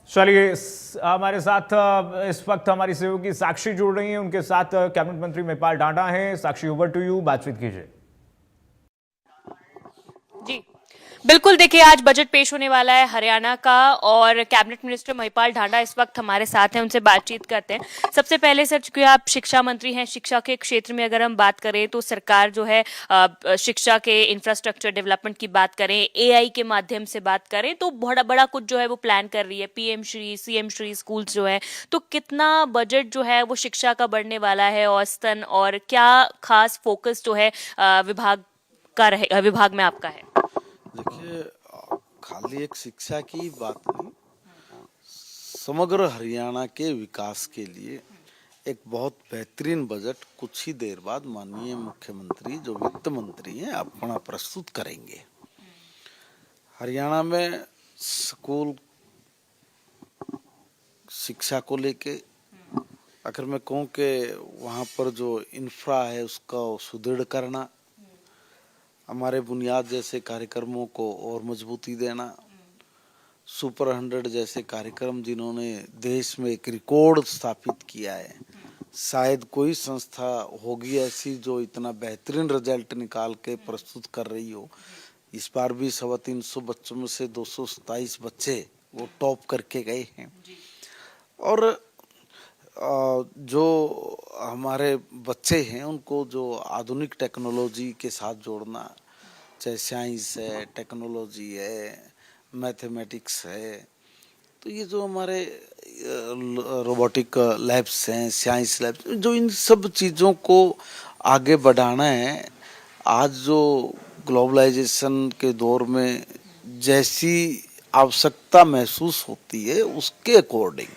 चलिए हमारे साथ इस वक्त हमारी सहयोगी साक्षी जुड़ रही हैं, उनके साथ कैबिनेट मंत्री महिपाल ढांडा हैं। साक्षी, ओवर टू यू, बातचीत कीजिए। जी बिल्कुल, देखिए आज बजट पेश होने वाला है हरियाणा का और कैबिनेट मिनिस्टर महिपाल ढांडा इस वक्त हमारे साथ हैं, उनसे बातचीत करते हैं। सबसे पहले सर, चूंकि आप शिक्षा मंत्री हैं, शिक्षा के क्षेत्र में अगर हम बात करें तो सरकार जो है शिक्षा के इंफ्रास्ट्रक्चर डेवलपमेंट की बात करें, एआई के माध्यम से बात करें तो बड़ा बड़ा कुछ जो है वो प्लान कर रही है। PM Shri, CM Shri schools जो है, तो कितना बजट जो है वो शिक्षा का बढ़ने वाला है औसतन, और क्या खास फोकस जो है विभाग में आपका है? देखिए, खाली एक शिक्षा की बात नहीं, समग्र हरियाणा के विकास के लिए एक बहुत बेहतरीन बजट कुछ ही देर बाद माननीय मुख्यमंत्री जो वित्त मंत्री हैं अपना प्रस्तुत करेंगे। हरियाणा में स्कूल शिक्षा को लेके अगर मैं कहूँ कि वहाँ पर जो इंफ्रा है उसका सुदृढ़ करना, हमारे बुनियाद जैसे कार्यक्रमों को और मजबूती देना, सुपर 100 जैसे कार्यक्रम जिन्होंने देश में एक रिकॉर्ड स्थापित किया है, शायद कोई संस्था होगी ऐसी जो इतना बेहतरीन रिजल्ट निकाल के प्रस्तुत कर रही हो। इस बार भी 350 बच्चों में से 227 बच्चे वो टॉप करके गए हैं। और जो हमारे बच्चे हैं उनको जो आधुनिक टेक्नोलॉजी के साथ जोड़ना, चाहे साइंस है, टेक्नोलॉजी है, मैथमेटिक्स है, तो ये जो हमारे रोबोटिक लैब्स हैं, साइंस लैब्स, जो इन सब चीज़ों को आगे बढ़ाना है। आज जो ग्लोबलाइजेशन के दौर में जैसी आवश्यकता महसूस होती है उसके अकॉर्डिंग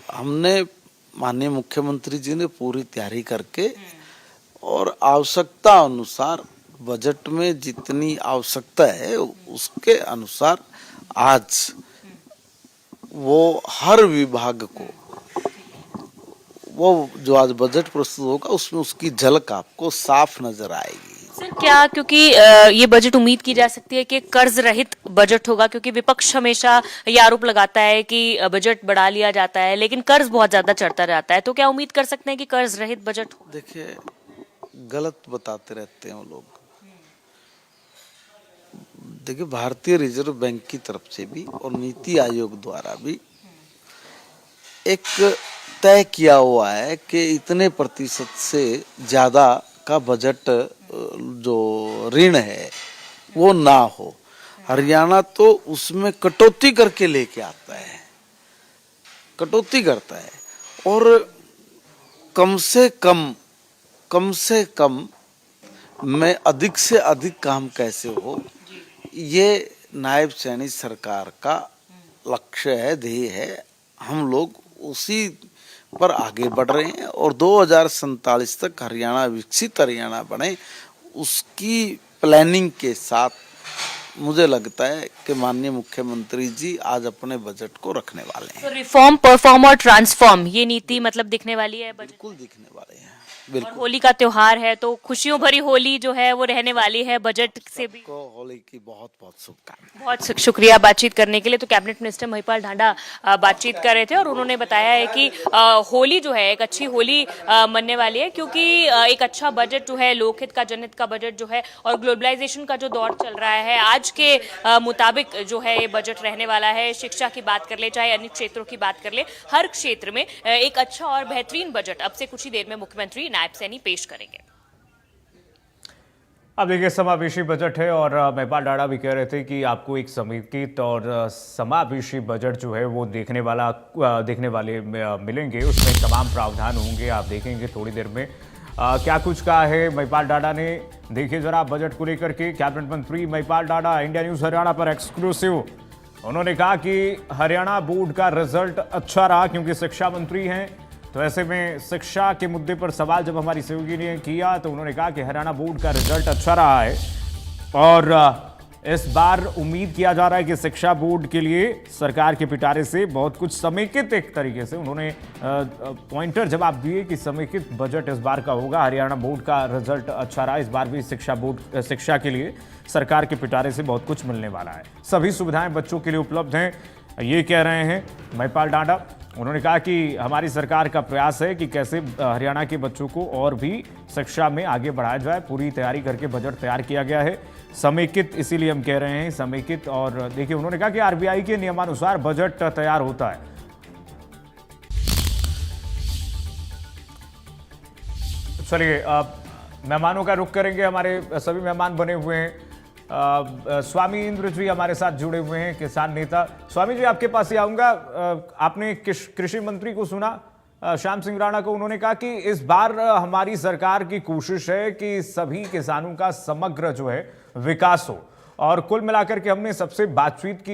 हमने माननीय मुख्यमंत्री जी ने पूरी तैयारी करके और आवश्यकता अनुसार बजट में जितनी आवश्यकता है उसके अनुसार आज वो हर विभाग को वो जो आज बजट प्रस्तुत होगा उसमें उसकी झलक आपको साफ नजर आएगी। सर, क्या क्योंकि ये बजट उम्मीद की जा सकती है कि कर्ज रहित बजट होगा, क्योंकि विपक्ष हमेशा ये आरोप लगाता है कि बजट बढ़ा लिया जाता है लेकिन कर्ज बहुत ज्यादा चढ़ता रहता है, तो क्या उम्मीद कर सकते हैं कि कर्ज रहित बजट हो? देखिए, गलत बताते रहते हैं वो लोग। देखिए, भारतीय रिजर्व बैंक की तरफ से भी और नीति आयोग द्वारा भी एक तय किया हुआ है कि इतने प्रतिशत से ज्यादा का बजट जो ऋण है वो ना हो। हरियाणा तो उसमें कटौती करके लेके आता है, कटौती करता है। और कम से कम में अधिक से अधिक काम कैसे हो, ये नायब सैनी सरकार का लक्ष्य है, ध्येय है। हम लोग उसी पर आगे बढ़ रहे हैं और 2047 तक हरियाणा विकसित हरियाणा बने, उसकी प्लानिंग के साथ मुझे लगता है कि माननीय मुख्यमंत्री जी आज अपने बजट को रखने वाले हैं। तो रिफॉर्म, परफॉर्म और ट्रांसफॉर्म, ये नीति मतलब दिखने वाली है बजट? बिल्कुल दिखने वाले हैं, और बिल्कुल। होली का त्योहार है तो खुशियों भरी होली जो है वो रहने वाली है बजट से भी। को होली की बहुत बहुत शुभकामनाएं। बहुत शुक्रिया बातचीत करने के लिए। तो कैबिनेट मिनिस्टर महिपाल ढांडा बातचीत कर रहे थे और उन्होंने बताया है कि होली जो है एक अच्छी होली मनने वाली है, क्योंकि एक अच्छा बजट जो है, लोकहित का, जनहित का बजट जो है, और ग्लोबलाइजेशन का जो दौर चल रहा है आज के मुताबिक जो है ये बजट रहने वाला है। शिक्षा की बात कर ले, चाहे अन्य क्षेत्रों की बात कर ले, हर क्षेत्र में एक अच्छा और बेहतरीन बजट अब से कुछ ही देर में मुख्यमंत्री नायब सैनी पेश करेंगे। अब देखिए, समावेशी बजट है और महिपाल ढांडा भी कह रहे थे कि आपको एक समेकित और समावेशी बजट जो है वो देखने वाले मिलेंगे। उसमें तमाम प्रावधान होंगे, आप देखेंगे थोड़ी देर में। क्या कुछ कहा है महिपाल ढांडा ने, देखिए जरा बजट को लेकर के। कैबिनेट मंत्री महिपाल ढांडा इंडिया न्यूज हरियाणा पर एक्सक्लूसिव। उन्होंने कहा कि हरियाणा बोर्ड का रिजल्ट अच्छा रहा, क्योंकि शिक्षा मंत्री हैं, तो ऐसे में शिक्षा के मुद्दे पर सवाल जब हमारी सहयोगी ने किया तो उन्होंने कहा कि हरियाणा बोर्ड का रिजल्ट अच्छा रहा है और इस बार उम्मीद किया जा रहा है कि शिक्षा बोर्ड के लिए सरकार के पिटारे से बहुत कुछ समेकित एक तरीके से उन्होंने पॉइंटर जवाब दिए कि समेकित बजट इस बार का होगा। हरियाणा बोर्ड का रिजल्ट अच्छा रहा, इस बार भी शिक्षा के लिए सरकार के पिटारे से बहुत कुछ मिलने वाला है। सभी सुविधाएं बच्चों के लिए उपलब्ध हैं। ये कह रहे हैं महिपाल डांडा। उन्होंने कहा कि हमारी सरकार का प्रयास है कि कैसे हरियाणा के बच्चों को और भी शिक्षा में आगे बढ़ाया जाए। पूरी तैयारी करके बजट तैयार किया गया है, समेकित, इसीलिए हम कह रहे हैं समेकित। और देखिए, उन्होंने कहा कि आरबीआई के नियमानुसार बजट तैयार होता है। चलिए, मेहमानों का रुख करेंगे। हमारे सभी मेहमान बने हुए हैं। स्वामी इंद्र जी हमारे साथ जुड़े हुए हैं, किसान नेता। स्वामी जी, आपके पास ही आऊंगा। आपने कृषि मंत्री को सुना, श्याम सिंह राणा को। उन्होंने कहा कि इस बार हमारी सरकार की कोशिश है कि सभी किसानों का समग्र जो है विकास हो, और कुल मिलाकर के हमने सबसे बातचीत की।